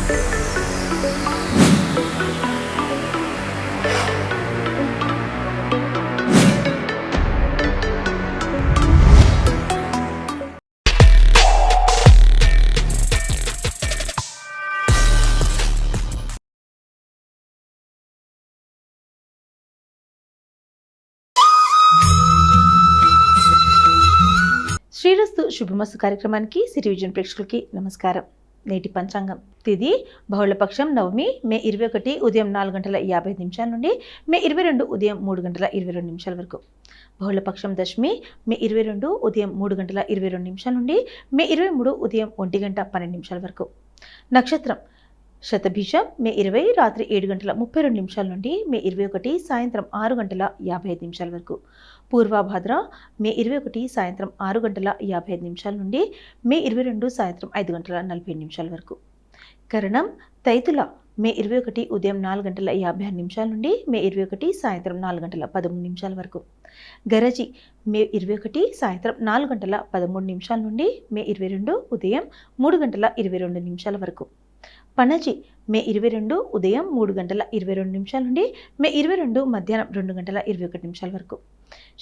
శ్రీరస్తు శుభమస్తు కార్యక్రమానికి city vision ప్రేక్షకులకి నమస్కారం. నేటి పంచాంగం తిథి బహుళపక్షం నవమి మే 21 ఉదయం 4:50 నుండి మే 22 ఉదయం 3:22 వరకు. బహుళపక్షం దశమి మే 22 ఉదయం 3:22 నుండి మే 23 ఉదయం 1:12 వరకు. నక్షత్రం శతభిషం మే 20 రాత్రి 7:32 నుండి మే 21 సాయంత్రం 6:55 వరకు. పూర్వభాద్ర మే 21 సాయంత్రం 6:55 నుండి మే 22 సాయంత్రం 5:40 వరకు. కరణం తైతుల మే 21 ఉదయం 4:56 నుండి మే 21 సాయంత్రం 4:13 వరకు. గరజి మే 21 సాయంత్రం 4:13 నుండి మే 22 ఉదయం 3:22 వరకు. పణజి మే 22 ఉదయం 3:22 నుండి మే 22 మధ్యాహ్నం 2:21 వరకు.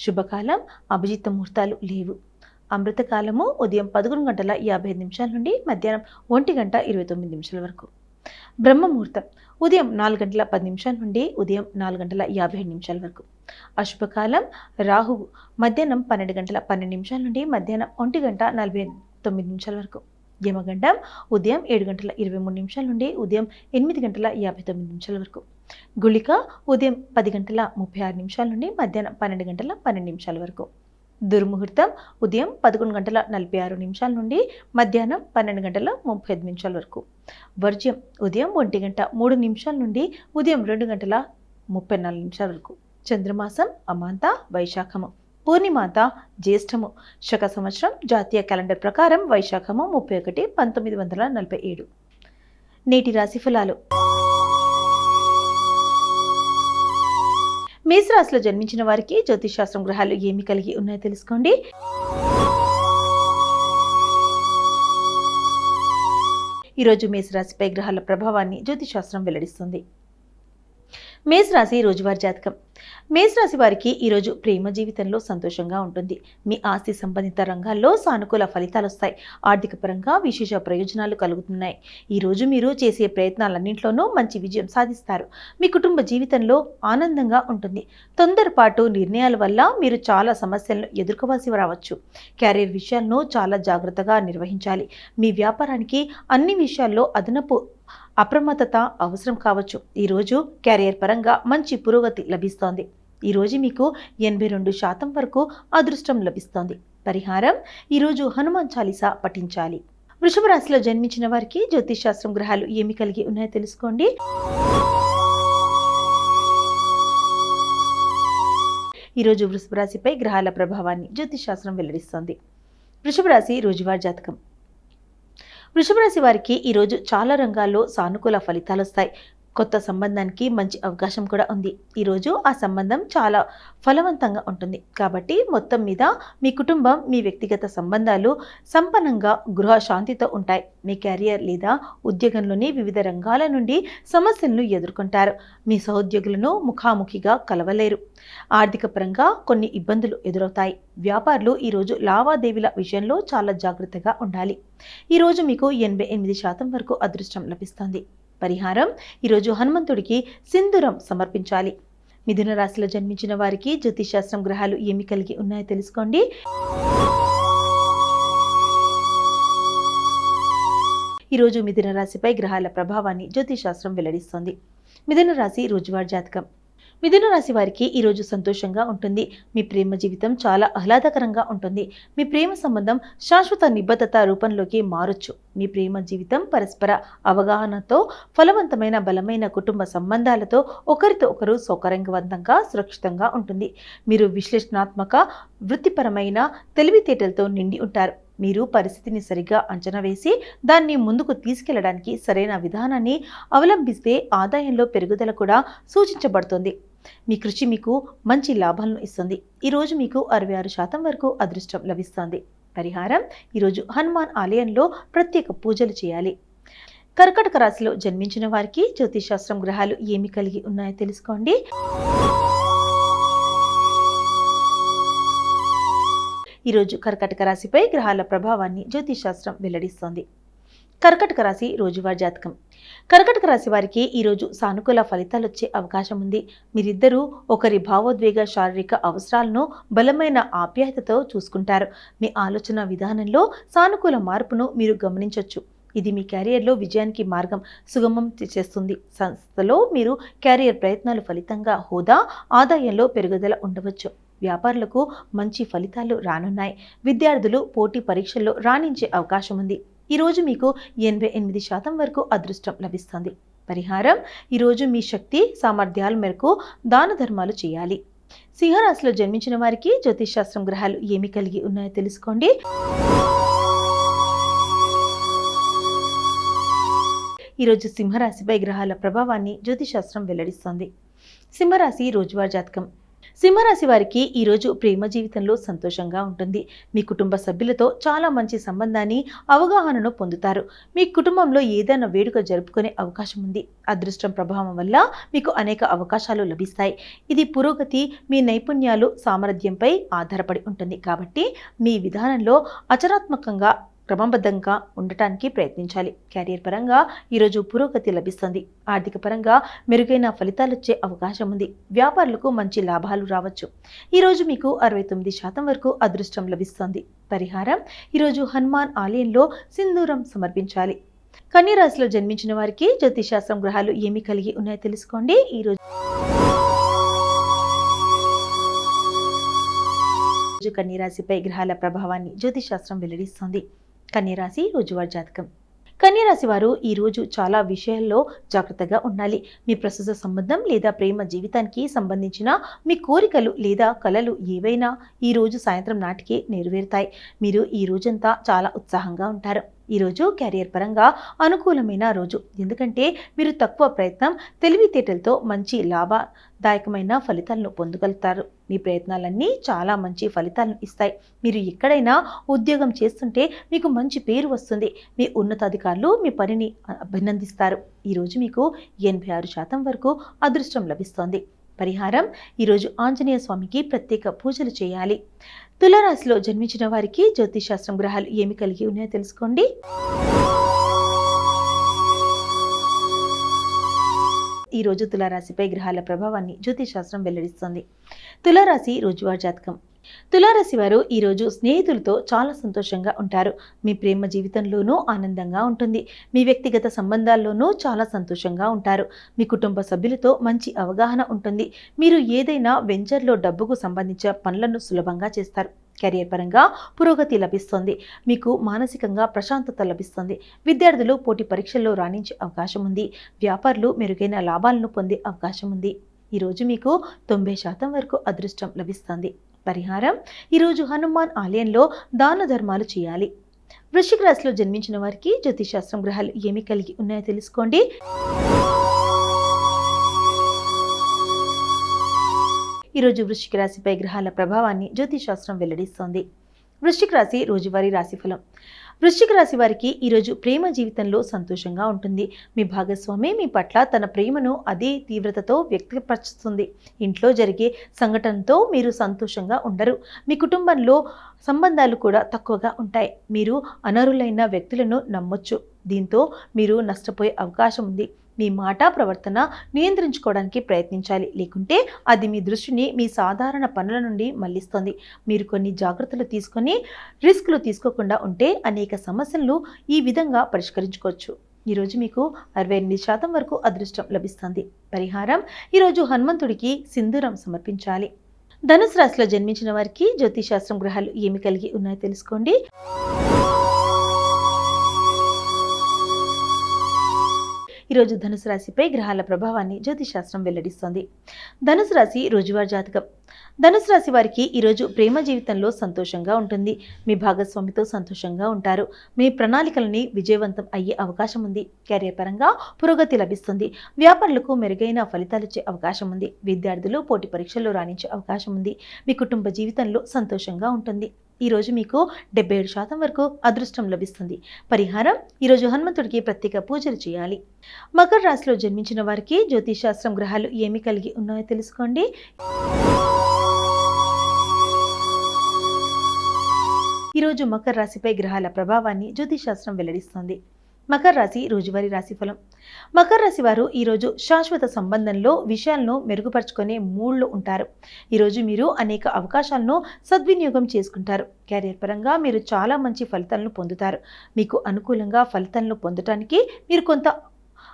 శుభకాలం అభిజిత్ ముహూర్తాలు లేవు. అమృతకాలము ఉదయం 11:55 నుండి మధ్యాహ్నం 1:29 వరకు. బ్రహ్మముహూర్తం ఉదయం 4:10 నుండి ఉదయం 4:57 వరకు. అశుభకాలం రాహువు మధ్యాహ్నం 12:12 నుండి మధ్యాహ్నం 1:49 వరకు. యమగండం ఉదయం 7:23 నుండి ఉదయం 8:59 వరకు. గుళిక ఉదయం 10:36 నుండి మధ్యాహ్నం 12:12 వరకు. దుర్ముహూర్తం ఉదయం 11:46 నుండి మధ్యాహ్నం 12:35 వరకు. వర్జ్యం ఉదయం 1:03 నుండి ఉదయం 2:34 వరకు. చంద్రమాసం అమాంత వైశాఖము, పూర్ణిమాంత జ్యేష్ఠము. శక సంవత్సరం జాతీయ క్యాలెండర్ ప్రకారం వైశాఖము 31 1947. నేటి రాశి ఫలాలు. మేషరాశిలో జన్మించిన వారికి జ్యోతిషాస్త్రం గ్రహాలు ఏమి కలిగి ఉన్నాయో తెలుసుకోండి. ఈరోజు మేషరాశిపై గ్రహాల ప్రభావాన్ని జ్యోతిషాస్త్రం వెల్లడిస్తుంది. మేషరాశి రోజువారీ జాతకం. మేషరాశి వారికి ఈరోజు ప్రేమ జీవితంలో సంతోషంగా ఉంటుంది. మీ ఆస్తి సంబంధిత రంగాల్లో సానుకూల ఫలితాలు వస్తాయి. ఆర్థిక పరంగా విశేష ప్రయోజనాలు కలుగుతున్నాయి. ఈరోజు మీరు చేసే ప్రయత్నాలన్నింటిలోనూ మంచి విజయం సాధిస్తారు. మీ కుటుంబ జీవితంలో ఆనందంగా ఉంటుంది. తొందరపాటు నిర్ణయాల వల్ల మీరు చాలా సమస్యలను ఎదుర్కోవాల్సి రావచ్చు. క్యారియర్ విషయాలను చాలా జాగ్రత్తగా నిర్వహించాలి. మీ వ్యాపారానికి అన్ని విషయాల్లో అదనపు అప్రమత్తత అవసరం కావచ్చు. ఈరోజు క్యారియర్ పరంగా మంచి పురోగతి లభిస్తోంది. ఈరోజు మీకు 82% వరకు అదృష్టం లభిస్తోంది. పరిహారం ఈరోజు హనుమాన్ చాలీసా పఠించాలి. వృషభ రాశిలో జన్మించిన వారికి జ్యోతిషాస్త్రం గ్రహాలు ఏమి కలిగి ఉన్నాయో తెలుసుకోండి. ఈరోజు వృషభ రాశిపై గ్రహాల ప్రభావాన్ని జ్యోతిషాస్త్రం వెల్లడిస్తోంది. వృషభ రాశి రోజువారీ జాతకం. వృషభ రాశి వారికి ఈరోజు చాలా రంగాల్లో సానుకూల ఫలితాలు వస్తాయి. కొత్త సంబంధానికి మంచి అవకాశం కూడా ఉంది. ఈరోజు ఆ సంబంధం చాలా ఫలవంతంగా ఉంటుంది. కాబట్టి మొత్తం మీద మీ కుటుంబం, మీ వ్యక్తిగత సంబంధాలు సంపన్నంగా గృహ శాంతితో ఉంటాయి. మీ కెరియర్ లేదా ఉద్యోగంలోని వివిధ రంగాల నుండి సమస్యలను ఎదుర్కొంటారు. మీ సహోద్యోగులను ముఖాముఖిగా కలవలేరు. ఆర్థిక పరంగా కొన్ని ఇబ్బందులు ఎదురవుతాయి. వ్యాపారులు ఈరోజు లావాదేవీల విషయంలో చాలా జాగ్రత్తగా ఉండాలి. ఈరోజు మీకు 88% వరకు అదృష్టం లభిస్తుంది. పరిహారం ఈరోజు హనుమంతుడికి సింధూరం సమర్పించాలి. మిథున రాశిలో జన్మించిన వారికి జ్యోతిషాస్త్రం గ్రహాలు ఏమి కలిగి ఉన్నాయో తెలుసుకోండి. ఈరోజు మిథున రాశిపై గ్రహాల ప్రభావాన్ని జ్యోతిషాస్త్రం వెల్లడిస్తోంది. మిథున రాశి రోజువారీ జాతకం. మిథున రాశి వారికి ఈరోజు సంతోషంగా ఉంటుంది. మీ ప్రేమ జీవితం చాలా ఆహ్లాదకరంగా ఉంటుంది. మీ ప్రేమ సంబంధం శాశ్వత నిబద్ధత రూపంలోకి మారొచ్చు. మీ ప్రేమ జీవితం పరస్పర అవగాహనతో, ఫలవంతమైన బలమైన కుటుంబ సంబంధాలతో ఒకరితో ఒకరు సౌకర్యవంతంగా సురక్షితంగా ఉంటుంది. మీరు విశ్లేషణాత్మక, వృత్తిపరమైన తెలివితేటలతో నిండి ఉంటారు. మీరు పరిస్థితిని సరిగ్గా అంచనా వేసి దాన్ని ముందుకు తీసుకెళ్లడానికి సరైన విధానాన్ని అవలంబిస్తే ఆదాయంలో పెరుగుదల కూడా సూచించబడుతుంది. మీ కృషి మీకు మంచి లాభాలను ఇస్తుంది. ఈరోజు మీకు 66% వరకు అదృష్టం లభిస్తుంది. పరిహారం ఈరోజు హనుమాన్ ఆలయంలో ప్రత్యేక పూజలు చేయాలి. కర్కటక రాశిలో జన్మించిన వారికి జ్యోతిషాస్త్రం గ్రహాలు ఏమి కలిగి ఉన్నాయో తెలుసుకోండి. ఈరోజు కర్కటక రాశిపై గ్రహాల ప్రభావాన్ని జ్యోతిషాస్త్రం వెల్లడిస్తోంది. కర్కటక రాశి రోజువారీ జాతకం. కర్కటక రాశి వారికి ఈరోజు సానుకూల ఫలితాలు వచ్చే అవకాశం ఉంది. మీరిద్దరూ ఒకరి భావోద్వేగ శారీరక అవసరాలను బలమైన ఆప్యాయతతో చూసుకుంటారు. మీ ఆలోచన విధానంలో సానుకూల మార్పును మీరు గమనించవచ్చు. ఇది మీ క్యారియర్లో విజయానికి మార్గం సుగమం చేస్తుంది. సంస్థలో మీరు క్యారియర్ ప్రయత్నాలు ఫలితంగా హోదా, ఆదాయంలో పెరుగుదల ఉండవచ్చు. వ్యాపారులకు మంచి ఫలితాలు రానున్నాయి. విద్యార్థులు పోటీ పరీక్షల్లో రాణించే అవకాశం ఉంది. ఈరోజు మీకు 88% వరకు అదృష్టం లభిస్తుంది. పరిహారం: ఈరోజు మీ శక్తి సామర్థ్యాల మేరకు దాన ధర్మాలు చేయాలి. సింహరాశిలో జన్మించిన వారికి జ్యోతిషాస్త్రం గ్రహాలు ఏమి కలిగి ఉన్నాయో తెలుసుకోండి. ఈరోజు సింహరాశిపై గ్రహాల ప్రభావాన్ని జ్యోతిషాస్త్రం వెల్లడిస్తోంది. సింహరాశి రోజువారీ జాతకం. సింహరాశి వారికి ఈరోజు ప్రేమ జీవితంలో సంతోషంగా ఉంటుంది. మీ కుటుంబ సభ్యులతో చాలా మంచి సంబంధాన్ని, అవగాహనను పొందుతారు. మీ కుటుంబంలో ఏదైనా వేడుక జరుపుకునే అవకాశం ఉంది. అదృష్టం ప్రభావం వల్ల మీకు అనేక అవకాశాలు లభిస్తాయి. ఇది పురోగతి, మీ నైపుణ్యాలు, సామర్థ్యంపై ఆధారపడి ఉంటుంది. కాబట్టి మీ విధానంలో ఆచరణాత్మకంగా క్రమబద్ధంగా ఉండటానికి ప్రయత్నించాలి. క్యారియర్ పరంగా ఈరోజు పురోగతి లభిస్తుంది. ఆర్థిక పరంగా మెరుగైన ఫలితాలు వచ్చే అవకాశం ఉంది. వ్యాపారులకు మంచి లాభాలు రావచ్చు. ఈరోజు మీకు 69% వరకు అదృష్టం లభిస్తుంది. పరిహారం: ఈరోజు హనుమాన్ ఆలయంలో సింధూరం సమర్పించాలి. కన్యా రాశిలో జన్మించిన వారికి జ్యోతిషాస్త్రం గ్రహాలు ఏమి కలిగి ఉన్నాయో తెలుసుకోండి. ఈరోజు కన్యా రాశిపై గ్రహాల ప్రభావాన్ని జ్యోతిషాస్త్రం వెల్లడిస్తోంది. కన్యా రాశి రోజువారీ జాతకం. కన్యా రాశి వారు ఈరోజు చాలా విషయాల్లో జాగ్రత్తగా ఉండాలి. మీ ప్రస్తుత సంబంధం లేదా ప్రేమ జీవితానికి సంబంధించిన మీ కోరికలు లేదా కలలు ఏవైనా ఈరోజు సాయంత్రం నాటికి నెరవేరుతాయి. మీరు ఈ రోజంతా చాలా ఉత్సాహంగా ఉంటారు. ఈరోజు క్యారియర్ పరంగా అనుకూలమైన రోజు. ఎందుకంటే మీరు తక్కువ ప్రయత్నం, తెలివితేటలతో మంచి లాభదాయకమైన ఫలితాలను పొందగలుగుతారు. మీ ప్రయత్నాలన్నీ చాలా మంచి ఫలితాలను ఇస్తాయి. మీరు ఎక్కడైనా ఉద్యోగం చేస్తుంటే మీకు మంచి పేరు వస్తుంది. మీ ఉన్నతాధికారులు మీ పనిని అభినందిస్తారు. ఈరోజు మీకు 86% వరకు అదృష్టం లభిస్తోంది. పరిహారం: ఈరోజు ఆంజనేయ స్వామికి ప్రత్యేక పూజలు చేయాలి. తులారాశిలో జన్మించిన వారికి జ్యోతిషాస్త్రం గ్రహాలు ఏమి కలిగి ఉన్నాయో తెలుసుకోండి. ఈరోజు తులారాశిపై గ్రహాల ప్రభావాన్ని జ్యోతిషాస్త్రం వెల్లడిస్తుంది. తులారాశి రోజువారీ జాతకం. తులారాశి వారు ఈరోజు స్నేహితులతో చాలా సంతోషంగా ఉంటారు. మీ ప్రేమ జీవితంలోనూ ఆనందంగా ఉంటుంది. మీ వ్యక్తిగత సంబంధాల్లోనూ చాలా సంతోషంగా ఉంటారు. మీ కుటుంబ సభ్యులతో మంచి అవగాహన ఉంటుంది. మీరు ఏదైనా వెంచర్లో డబ్బుకు సంబంధించిన పనులను సులభంగా చేస్తారు. కెరియర్ పరంగా పురోగతి లభిస్తుంది. మీకు మానసికంగా ప్రశాంతత లభిస్తుంది. విద్యార్థులు పోటీ పరీక్షల్లో రాణించే అవకాశం ఉంది. వ్యాపారులు మెరుగైన లాభాలను పొందే అవకాశం ఉంది. ఈరోజు మీకు 90% వరకు అదృష్టం లభిస్తుంది. పరిహారం: ఈరోజు హనుమాన్ ఆలయంలో దాన ధర్మాలు చేయాలి. వృశ్చిక రాశిలో జన్మించిన వారికి జ్యోతిషాస్త్రం గ్రహాలు ఏమి కలిగి ఉన్నాయో తెలుసుకోండి. ఈరోజు వృశ్చిక రాశిపై గ్రహాల ప్రభావాన్ని జ్యోతిషాస్త్రం వెల్లడిస్తోంది. వృశ్చిక రాశి రోజువారీ రాశిఫలం. వృశ్చిక రాశి వారికి ఈరోజు ప్రేమ జీవితంలో సంతోషంగా ఉంటుంది. మీ భాగస్వామి మీ పట్ల తన ప్రేమను అదే తీవ్రతతో వ్యక్తపరుస్తుంది. ఇంట్లో జరిగే సంఘటనతో మీరు సంతోషంగా ఉండరు. మీ కుటుంబంలో సంబంధాలు కూడా తక్కువగా ఉంటాయి. మీరు అనర్హులైన వ్యక్తులను నమ్మొచ్చు. దీంతో మీరు నష్టపోయే అవకాశం ఉంది. మీ మాట ప్రవర్తన నియంత్రించుకోవడానికి ప్రయత్నించాలి. లేకుంటే అది మీ దృష్టిని మీ సాధారణ పనుల నుండి మళ్లిస్తుంది. మీరు కొన్ని జాగ్రత్తలు తీసుకొని రిస్క్లు తీసుకోకుండా ఉంటే అనేక సమస్యలను ఈ విధంగా పరిష్కరించుకోవచ్చు. ఈరోజు మీకు 68% వరకు అదృష్టం లభిస్తుంది. పరిహారం: ఈరోజు హనుమంతుడికి సింధూరం సమర్పించాలి. ధనుసు రాశిలో జన్మించిన వారికి జ్యోతిషాస్త్రం గ్రహాలు ఏమి కలిగి ఉన్నాయో తెలుసుకోండి. ఈరోజు ధనుసు రాశిపై గ్రహాల ప్రభావాన్ని జ్యోతిషాస్త్రం వెల్లడిస్తోంది. ధనుసు రాశి రోజువారీ జాతకం. ధనుసు రాశి వారికి ఈరోజు ప్రేమ జీవితంలో సంతోషంగా ఉంటుంది. మీ భాగస్వామితో సంతోషంగా ఉంటారు. మీ ప్రణాళికలని విజయవంతం అయ్యే అవకాశం ఉంది. కెరీర్ పరంగా పురోగతి లభిస్తుంది. వ్యాపారులకు మెరుగైన ఫలితాలు ఇచ్చే అవకాశం ఉంది. విద్యార్థులు పోటీ పరీక్షల్లో రాణించే అవకాశం ఉంది. మీ కుటుంబ జీవితంలో సంతోషంగా ఉంటుంది. ఈరోజు మీకు 77% వరకు అదృష్టం లభిస్తుంది. పరిహారం: ఈరోజు హనుమంతుడికి ప్రత్యేక పూజలు చేయాలి. మకర రాశిలో జన్మించిన వారికి జ్యోతిష్ శాస్త్రం గ్రహాలు ఏమి కలిగి ఉన్నాయో తెలుసుకోండి. ఈరోజు మకర రాశిపై గ్రహాల ప్రభావాన్ని జ్యోతిష్ శాస్త్రం వెల్లడిస్తోంది. మకర రాశి రోజువారీ రాశిఫలం. మకర రాశి వారు ఈరోజు శాశ్వత సంబంధంలో విషయాలను మెరుగుపరుచుకునే మూడ్లో ఉంటారు. ఈరోజు మీరు అనేక అవకాశాలను సద్వినియోగం చేసుకుంటారు. కెరీర్ పరంగా మీరు చాలా మంచి ఫలితాలను పొందుతారు. మీకు అనుకూలంగా ఫలితాలను పొందటానికి మీరు కొంత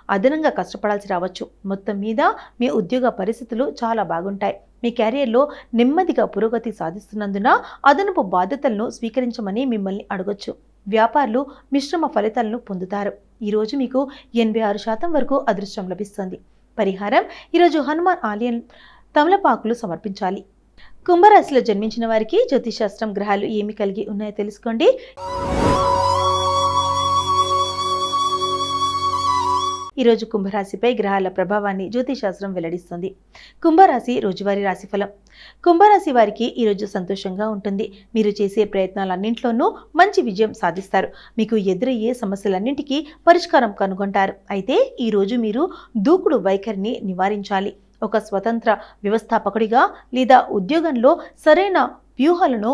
అదనంగా కష్టపడాల్సి రావచ్చు. మొత్తం మీద మీ ఉద్యోగ పరిస్థితులు చాలా బాగుంటాయి. మీ కెరీర్లో నెమ్మదిగా పురోగతి సాధిస్తున్నందున అదనపు బాధ్యతలను స్వీకరించమని మిమ్మల్ని అడగొచ్చు. వ్యాపారులు మిశ్రమ ఫలితాలను పొందుతారు. ఈరోజు మీకు 86% వరకు అదృష్టం లభిస్తుంది. పరిహారం: ఈరోజు హనుమాన్ ఆలయం తమలపాకులు సమర్పించాలి. కుంభరాశిలో జన్మించిన వారికి జ్యోతిష్ శాస్త్రం గ్రహాలు ఏమి కలిగి ఉన్నాయో తెలుసుకోండి. ఈరోజు కుంభరాశిపై గ్రహాల ప్రభావాన్ని జ్యోతిష్ శాస్త్రం వెల్లడిస్తుంది. కుంభరాశి రోజువారీ రాశిఫలం. కుంభరాశి వారికి ఈరోజు సంతోషంగా ఉంటుంది. మీరు చేసే ప్రయత్నాలన్నింటిలోనూ మంచి విజయం సాధిస్తారు. మీకు ఎదురయ్యే సమస్యలన్నింటికీ పరిష్కారం కనుగొంటారు. అయితే ఈరోజు మీరు దూకుడు వైఖరిని నివారించాలి. ఒక స్వతంత్ర వ్యవస్థాపకుడిగా లేదా ఉద్యోగంలో సరైన వ్యూహాలను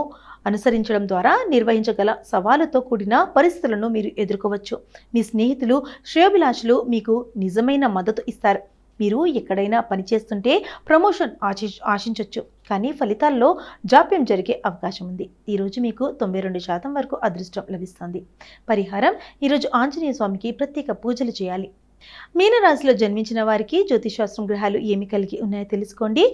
అనుసరించడం ద్వారా నిర్వహించగల సవాలుతో కూడిన పరిస్థితులను మీరు ఎదుర్కోవచ్చు. మీ స్నేహితులు, శ్రేయోభిలాషులు మీకు నిజమైన మద్దతు ఇస్తారు. మీరు ఎక్కడైనా పనిచేస్తుంటే ప్రమోషన్ ఆశించవచ్చు, కానీ ఫలితాల్లో జాప్యం జరిగే అవకాశం ఉంది. ఈరోజు మీకు 92% వరకు అదృష్టం లభిస్తుంది. పరిహారం: ఈరోజు ఆంజనేయ స్వామికి ప్రత్యేక పూజలు చేయాలి. మీనరాశిలో జన్మించిన వారికి జ్యోతిష్ శాస్త్రం గ్రహాలు ఏమి కలిగి ఉన్నాయో తెలుసుకోండి.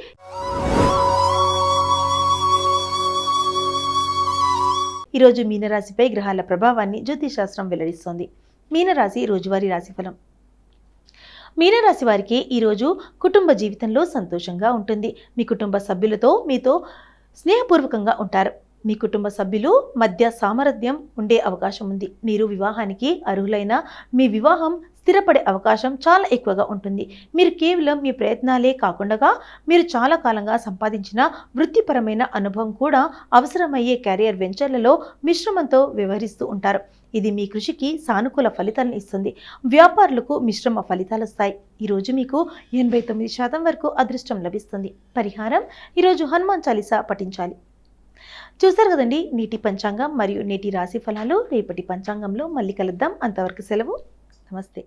ఈరోజు మీనరాశిపై గ్రహాల ప్రభావాన్ని జ్యోతిష్ శాస్త్రం వెల్లడిస్తోంది. మీనరాశి రోజువారీ రాశిఫలం. మీనరాశి వారికి ఈరోజు కుటుంబ జీవితంలో సంతోషంగా ఉంటుంది. మీ కుటుంబ సభ్యులతో మీతో స్నేహపూర్వకంగా ఉంటారు. మీ కుటుంబ సభ్యులు మధ్య సామరస్యం ఉండే అవకాశం ఉంది. మీరు వివాహానికి అర్హులైన మీ వివాహం స్థిరపడే అవకాశం చాలా ఎక్కువగా ఉంటుంది. మీరు కేవలం మీ ప్రయత్నాలే కాకుండా మీరు చాలా కాలంగా సంపాదించిన వృత్తిపరమైన అనుభవం కూడా అవసరమయ్యే కెరియర్ వెంచర్లలో మిశ్రమంతో వ్యవహరిస్తూ ఉంటారు. ఇది మీ కృషికి సానుకూల ఫలితాలను ఇస్తుంది. వ్యాపారులకు మిశ్రమ ఫలితాలు వస్తాయి. ఈరోజు మీకు 89% వరకు అదృష్టం లభిస్తుంది. పరిహారం: ఈరోజు హనుమాన్ చాలీసా పఠించాలి. చూసారు కదండి నేటి పంచాంగం మరియు నేటి రాశి ఫలాలు. రేపటి పంచాంగంలో మళ్ళీ కలుద్దాం. అంతవరకు సెలవు. నమస్తే.